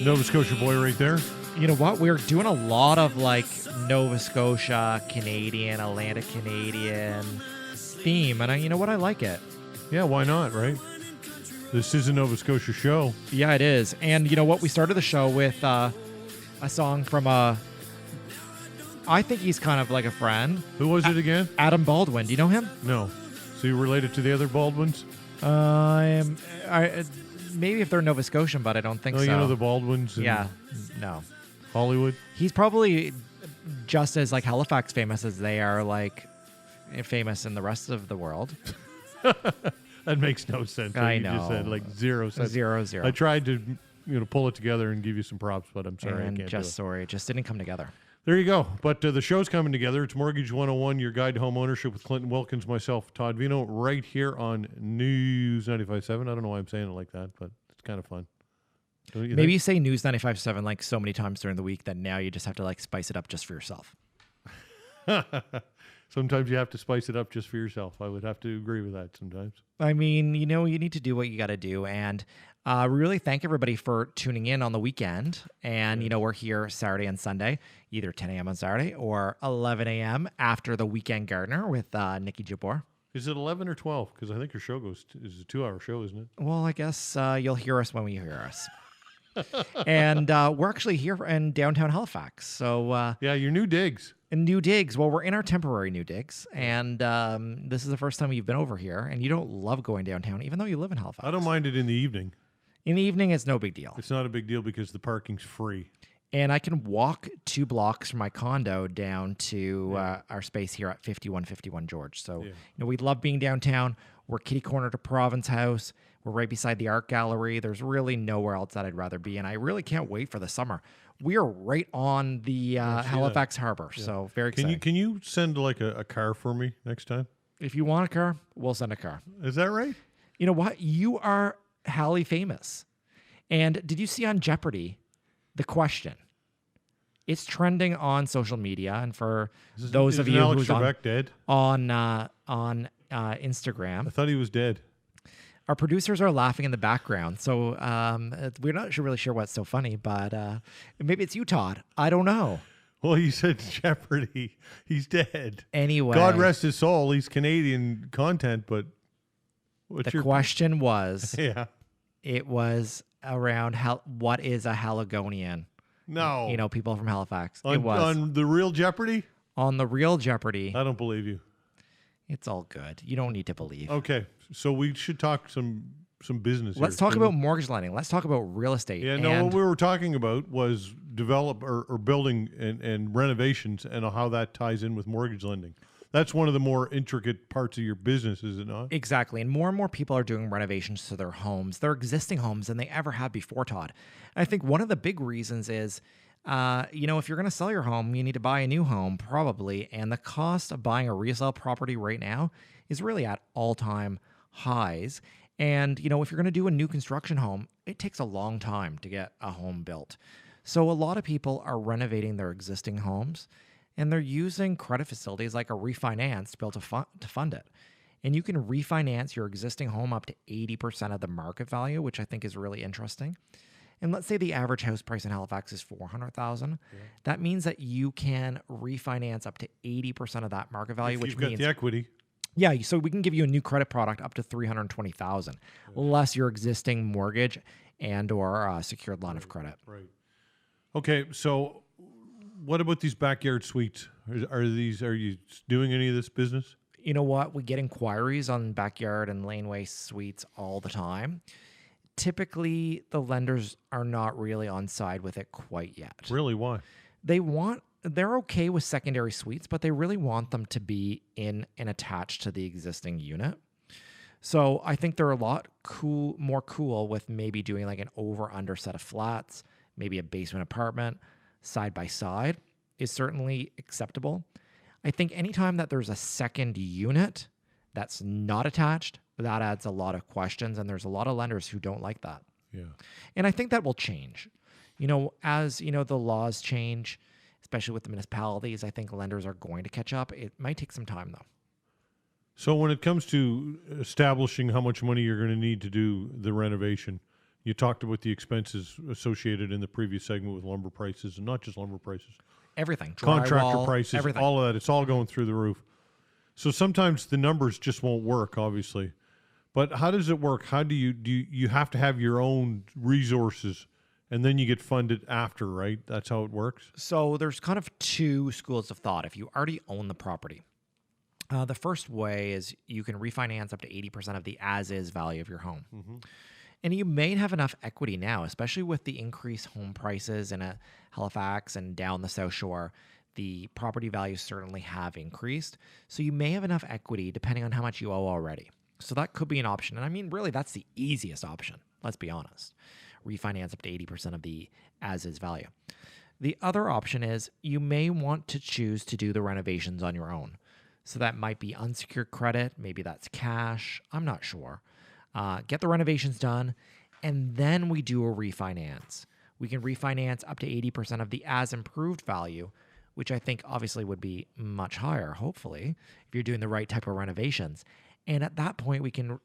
Nova Scotia boy right there. You know what? We're doing a lot of like Nova Scotia, Canadian, Atlantic Canadian theme. And you know what? I like it. Yeah, why not, right? This is a Nova Scotia show. Yeah, it is. And you know what? We started the show with a song from I think he's kind of like a friend. Who was it again? Adam Baldwin. Do you know him? No. So you're related to the other Baldwins? Maybe if they're Nova Scotian, but I don't think so. You know the Baldwins? Yeah. No. Hollywood? He's probably just as like Halifax famous as they are like famous in the rest of the world. That makes no sense. I you know. Just said like 0 sense. 0. I tried to pull it together and give you some props, but I'm sorry. And I can't sorry, it just didn't come together. There you go. But the show's coming together. It's Mortgage 101, your guide to home ownership with Clinton Wilkins, myself, Todd Veinotte, right here on News 95.7. I don't know why I'm saying it like that, but it's kind of fun. Maybe you say News 95.7 like so many times during the week that now you just have to like spice it up just for yourself. Sometimes you have to spice it up just for yourself. I would have to agree with that sometimes. I mean, you need to do what you got to do. And we really thank everybody for tuning in on the weekend. And, we're here Saturday and Sunday, either 10 a.m. on Saturday or 11 a.m. after the Weekend Gardener with Nikki Jabor. Is it 11 or 12? Because I think your show is a 2-hour show, isn't it? Well, I guess you'll hear us when you hear us. And we're actually here in downtown Halifax. So yeah, your new digs. And new digs. Well, we're in our temporary new digs, and this is the first time you've been over here, and you don't love going downtown, even though you live in Halifax. I don't mind it in the evening. In the evening, it's no big deal. It's not a big deal because the parking's free. And I can walk 2 blocks from my condo down to our space here at 5151 George. So, we love being downtown. We're kitty corner to Province House. We're right beside the art gallery. There's really nowhere else that I'd rather be, and I really can't wait for the summer. We are right on the Halifax Harbor, so very exciting. Can you send like a car for me next time? If you want a car, we'll send a car. Is that right? You know what? You are Hallie famous. And did you see on Jeopardy the question? It's trending on social media, and for those of you who's on Instagram, I thought he was dead. Our producers are laughing in the background, so we're not really sure what's so funny, but maybe it's you, Todd. I don't know. Well, you said Jeopardy. He's dead. Anyway. God rest his soul. He's Canadian content, but... The question was... Yeah. It was around what is a Haligonian? No. People from Halifax. It was. On the real Jeopardy? On the real Jeopardy. I don't believe you. It's all good. You don't need to believe. Okay. So we should talk some business. Let's talk about mortgage lending. Let's talk about real estate. Yeah, no, what we were talking about was develop or building and renovations and how that ties in with mortgage lending. That's one of the more intricate parts of your business, is it not? Exactly. And more people are doing renovations to their homes, their existing homes, than they ever have before, Todd. And I think one of the big reasons is, if you're going to sell your home, you need to buy a new home, probably. And the cost of buying a resale property right now is really at all-time highs. And, if you're going to do a new construction home, it takes a long time to get a home built. So a lot of people are renovating their existing homes, and they're using credit facilities like a refinance to be able to fund it. And you can refinance your existing home up to 80% of the market value, which I think is really interesting. And let's say the average house price in Halifax is $400,000. Yeah. That means that you can refinance up to 80% of that market value, which means you've got the equity. Yeah, so we can give you a new credit product up to $320,000, less your existing mortgage and or secured line of credit. Right. Okay, so what about these backyard suites? Are you doing any of this business? You know what? We get inquiries on backyard and laneway suites all the time. Typically, the lenders are not really on side with it quite yet. Really? Why? They're okay with secondary suites, but they really want them to be in and attached to the existing unit. So I think they're a lot more cool with maybe doing like an over-under set of flats, maybe a basement apartment, side by side is certainly acceptable. I think anytime that there's a second unit that's not attached, that adds a lot of questions, and there's a lot of lenders who don't like that. Yeah. And I think that will change. As the laws change, especially with the municipalities, I think lenders are going to catch up. It might take some time, though. So when it comes to establishing how much money you're going to need to do the renovation, You talked about the expenses associated in the previous segment with lumber prices, and not just lumber prices, Everything. contractor Drywall, prices, everything. all of that. It's all going through the roof. So sometimes the numbers just won't work, obviously. But how does it work? How do you have to have your own resources, and then you get funded after, right? That's how it works. So there's kind of two schools of thought. If you already own the property, the first way is you can refinance up to 80% of the as-is value of your home. And you may have enough equity now, especially with the increased home prices in Halifax and down the South Shore. The property values certainly have increased. So you may have enough equity depending on how much you owe already. So that could be an option. And I mean, really, that's the easiest option. Let's be honest. Refinance up to 80% of the as-is value. The other option is you may want to choose to do the renovations on your own. So that might be unsecured credit. Maybe that's cash. I'm not sure. Get the renovations done, and then we do a refinance. We can refinance up to 80% of the as-improved value, which I think obviously would be much higher, hopefully, if you're doing the right type of renovations. And at that point, we can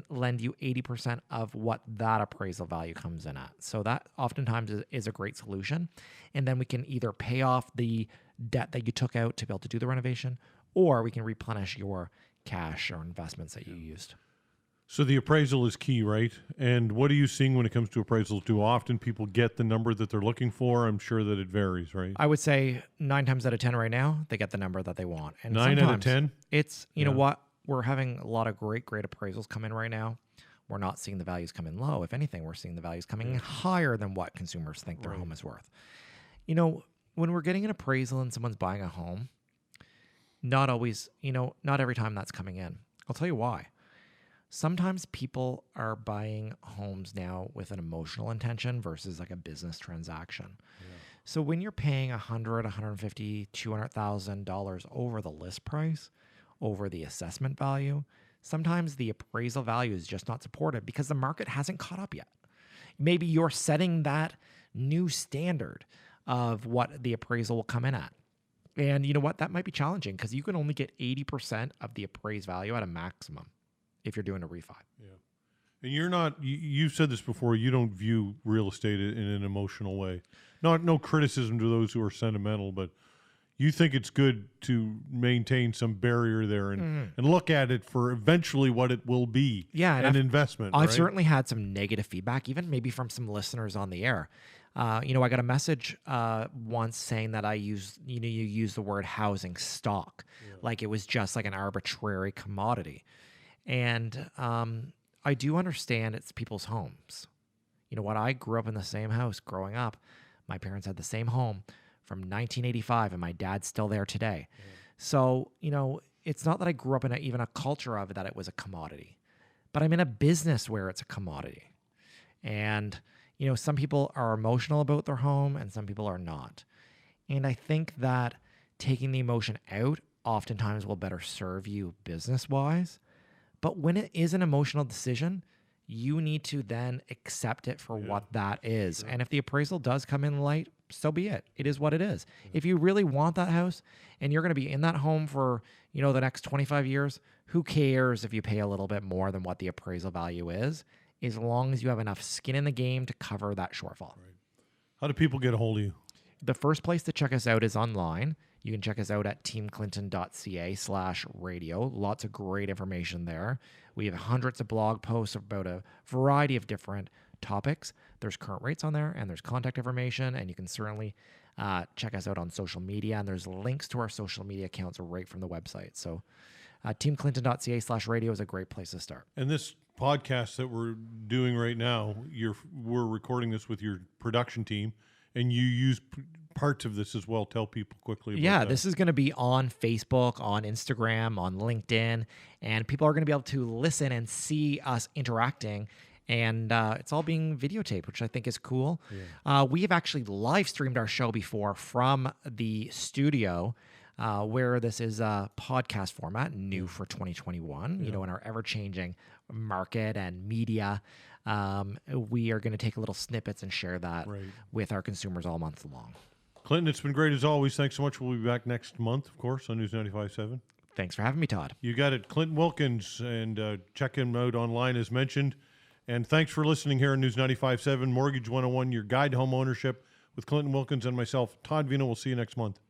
lend you 80% of what that appraisal value comes in at. So that oftentimes is a great solution. And then we can either pay off the debt that you took out to be able to do the renovation, or we can replenish your cash or investments that you used. So the appraisal is key, right? And what are you seeing when it comes to appraisals? Do often people get the number that they're looking for? I'm sure that it varies, right? I would say 9 times out of 10 right now, they get the number that they want. And 9 out of 10? It's, you know what? We're having a lot of great appraisals come in right now. We're not seeing the values come in low. If anything, we're seeing the values coming in higher than what consumers think their home is worth. You know, when we're getting an appraisal and someone's buying a home, not always, not every time that's coming in. I'll tell you why. Sometimes people are buying homes now with an emotional intention versus like a business transaction. Yeah. So when you're paying $100,000, $150,000, $200,000 over the list price, over the assessment value, sometimes the appraisal value is just not supported because the market hasn't caught up yet. Maybe you're setting that new standard of what the appraisal will come in at. And you know what? That might be challenging because you can only get 80% of the appraised value at a maximum if you're doing a refi. Yeah. And you're not, you've said this before, you don't view real estate in an emotional way. No criticism to those who are sentimental, but you think it's good to maintain some barrier there and look at it for eventually what it will be. Yeah, an investment. I've right? certainly had some negative feedback, even maybe from some listeners on the air. I got a message once saying that you use the word housing stock, like it was just like an arbitrary commodity. And I do understand it's people's homes. You know what? I grew up in the same house growing up. My parents had the same home from 1985, and my dad's still there today. Yeah. So, it's not that I grew up in even a culture of it that it was a commodity, but I'm in a business where it's a commodity. And, some people are emotional about their home and some people are not. And I think that taking the emotion out oftentimes will better serve you business-wise. But when it is an emotional decision, you need to then accept it for what that is. Sure. And if the appraisal does come in light, so be it. It is what it is. Yeah. If you really want that house and you're going to be in that home for, the next 25 years, who cares if you pay a little bit more than what the appraisal value is, as long as you have enough skin in the game to cover that shortfall. Right. How do people get a hold of you? The first place to check us out is online. You can check us out at teamclinton.ca/radio. Lots of great information there. We have hundreds of blog posts about a variety of different topics. There's current rates on there, and there's contact information, and you can certainly check us out on social media, and there's links to our social media accounts right from the website. So teamclinton.ca/radio is a great place to start. And this podcast that we're doing right now, we're recording this with your production team, and you use parts of this as well. Tell people quickly about that. This is going to be on Facebook, on Instagram, on LinkedIn, and people are going to be able to listen and see us interacting. And it's all being videotaped, which I think is cool. Yeah. We have actually live streamed our show before from the studio, where this is a podcast format, new for 2021, in our ever-changing market and media. We are going to take little snippets and share that with our consumers all month long. Clinton, it's been great as always. Thanks so much. We'll be back next month, of course, on News 95.7. Thanks for having me, Todd. You got it. Clinton Wilkins, and check him out online as mentioned. And thanks for listening here on News 95.7 Mortgage 101, your guide to home ownership with Clinton Wilkins and myself, Todd Veinotte. We'll see you next month.